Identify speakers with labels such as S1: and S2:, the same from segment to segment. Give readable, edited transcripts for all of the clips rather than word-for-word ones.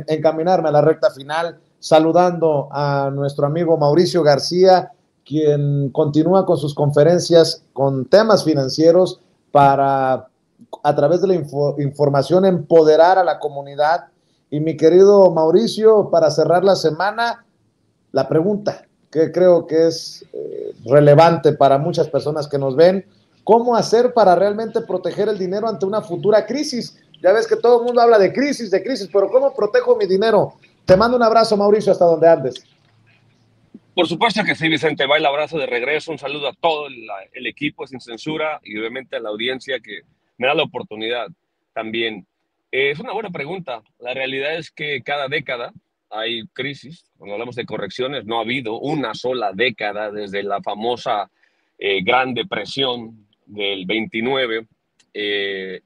S1: encaminarme a la recta final, saludando a nuestro amigo Mauricio García, quien continúa con sus conferencias con temas financieros para, a través de la información, empoderar a la comunidad. Y mi querido Mauricio, para cerrar la semana, la pregunta que creo que es relevante para muchas personas que nos ven: ¿cómo hacer para realmente proteger el dinero ante una futura crisis? Ya ves que todo el mundo habla de crisis, pero ¿cómo protejo mi dinero? Te mando un abrazo, Mauricio, hasta donde andes.
S2: Por supuesto que sí, Vicente. Va el abrazo de regreso. Un saludo a todo el equipo Sin Censura y obviamente a la audiencia que me da la oportunidad también. Es una buena pregunta. La realidad es que cada década hay crisis. Cuando hablamos de correcciones, no ha habido una sola década desde la famosa Gran Depresión del 29.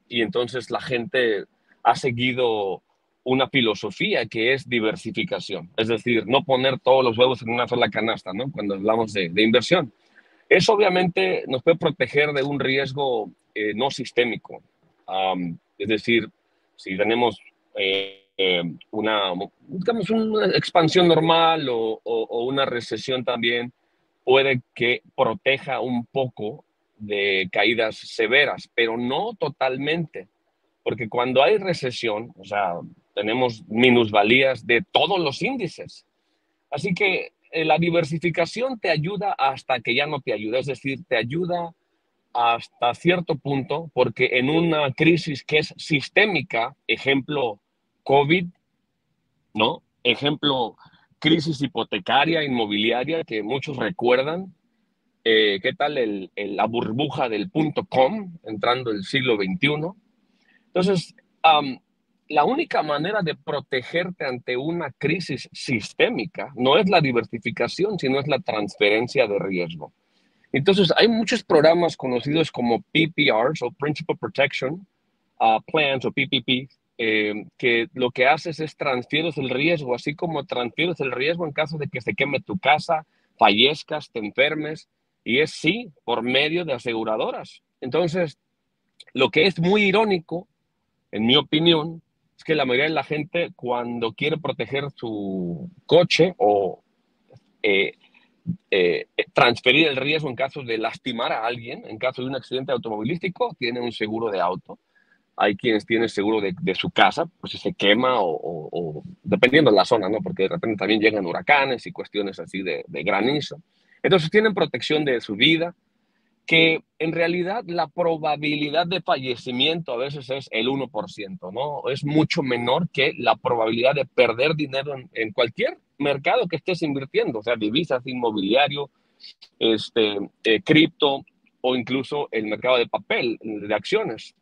S2: Y entonces la gente ha seguido una filosofía que es diversificación, es decir, no poner todos los huevos en una sola canasta, ¿no? Cuando hablamos de inversión. Eso obviamente nos puede proteger de un riesgo no sistémico. Es decir, si tenemos digamos, una expansión normal o una recesión también, puede que proteja un poco de caídas severas, pero no totalmente. Porque cuando hay recesión, o sea, tenemos minusvalías de todos los índices. Así que la diversificación te ayuda hasta que ya no te ayuda, es decir, te ayuda hasta cierto punto, porque en una crisis que es sistémica, ejemplo COVID, ¿no? Ejemplo crisis hipotecaria, inmobiliaria, que muchos recuerdan. ¿Qué tal la burbuja del .com entrando el siglo XXI? Entonces, la única manera de protegerte ante una crisis sistémica no es la diversificación, sino es la transferencia de riesgo. Entonces, hay muchos programas conocidos como PPRs o Principal Protection Plans o PPP, que lo que haces es transfieres el riesgo, así como transfieres el riesgo en caso de que se queme tu casa, fallezcas, te enfermes, y es sí por medio de aseguradoras. Entonces, lo que es muy irónico, en mi opinión, es que la mayoría de la gente, cuando quiere proteger su coche o eh, transferir el riesgo en caso de lastimar a alguien, en caso de un accidente automovilístico, tiene un seguro de auto. Hay quienes tienen seguro de su casa, pues si se quema o dependiendo de la zona, ¿no? Porque de repente también llegan huracanes y cuestiones así de granizo. Entonces tienen protección de su vida, que en realidad la probabilidad de fallecimiento a veces es el 1%, ¿no? Es mucho menor que la probabilidad de perder dinero en cualquier mercado que estés invirtiendo, o sea, divisas, inmobiliario, cripto o incluso el mercado de papel, de acciones.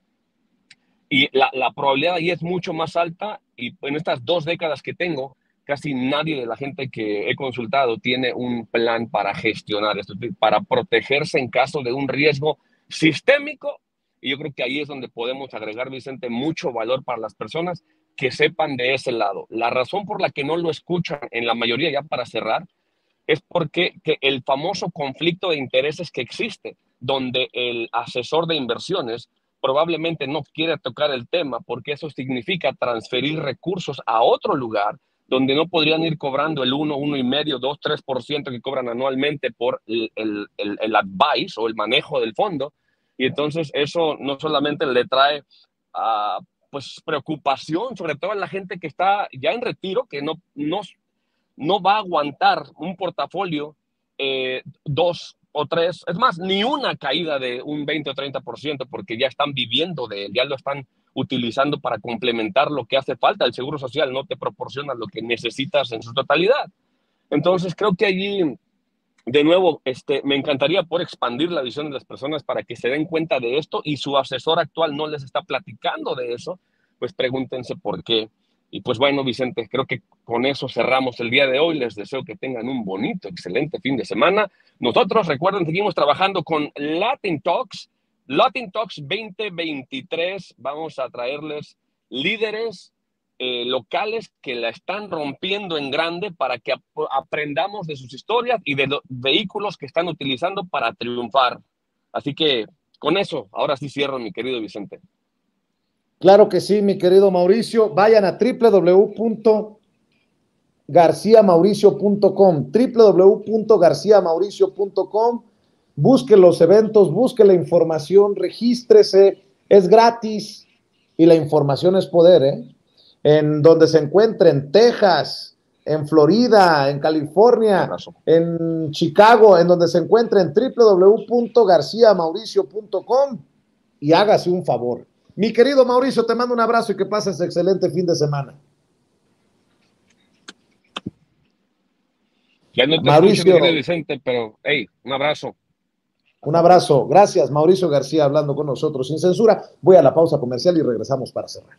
S2: Y la probabilidad ahí es mucho más alta, y en estas 2 décadas que tengo, casi nadie de la gente que he consultado tiene un plan para gestionar esto, para protegerse en caso de un riesgo sistémico. Y yo creo que ahí es donde podemos agregar, Vicente, mucho valor para las personas que sepan de ese lado. La razón por la que no lo escuchan en la mayoría, ya para cerrar, es porque que el famoso conflicto de intereses que existe, donde el asesor de inversiones probablemente no quiere tocar el tema porque eso significa transferir recursos a otro lugar donde no podrían ir cobrando el 1, 1,5, 2, 3% que cobran anualmente por el advice o el manejo del fondo. Y entonces eso no solamente le trae pues preocupación, sobre todo a la gente que está ya en retiro, que no va a aguantar un portafolio 2 o 3, es más, ni una caída de un 20 o 30%, porque ya están viviendo de él, ya lo están utilizando para complementar lo que hace falta. El Seguro Social no te proporciona lo que necesitas en su totalidad. Entonces, creo que allí, de nuevo, me encantaría poder expandir la visión de las personas para que se den cuenta de esto, y su asesor actual no les está platicando de eso, pues pregúntense por qué. Y pues bueno, Vicente, creo que con eso cerramos el día de hoy. Les deseo que tengan un bonito, excelente fin de semana. Nosotros, recuerden, seguimos trabajando con Latin Talks. Latin Talks 2023. Vamos a traerles líderes locales que la están rompiendo en grande para que aprendamos de sus historias y de los vehículos que están utilizando para triunfar. Así que con eso, ahora sí cierro, mi querido Vicente.
S1: Claro que sí, mi querido Mauricio. Vayan a www.garciamauricio.com, www.garciamauricio.com. Busque los eventos, busque la información, regístrese, es gratis y la información es poder, ¿eh? En donde se encuentre, en Texas, en Florida, en California, en Chicago, en donde se encuentre, en www.garciamauricio.com, y hágase un favor. Mi querido Mauricio, te mando un abrazo y que pases excelente fin de semana.
S2: Ya no te escucho, mi
S1: Mauricio,
S2: querido Vicente, pero hey, un abrazo.
S1: un abrazo. Gracias, Mauricio García, hablando con nosotros sin censura. Voy a la pausa comercial y regresamos para cerrar.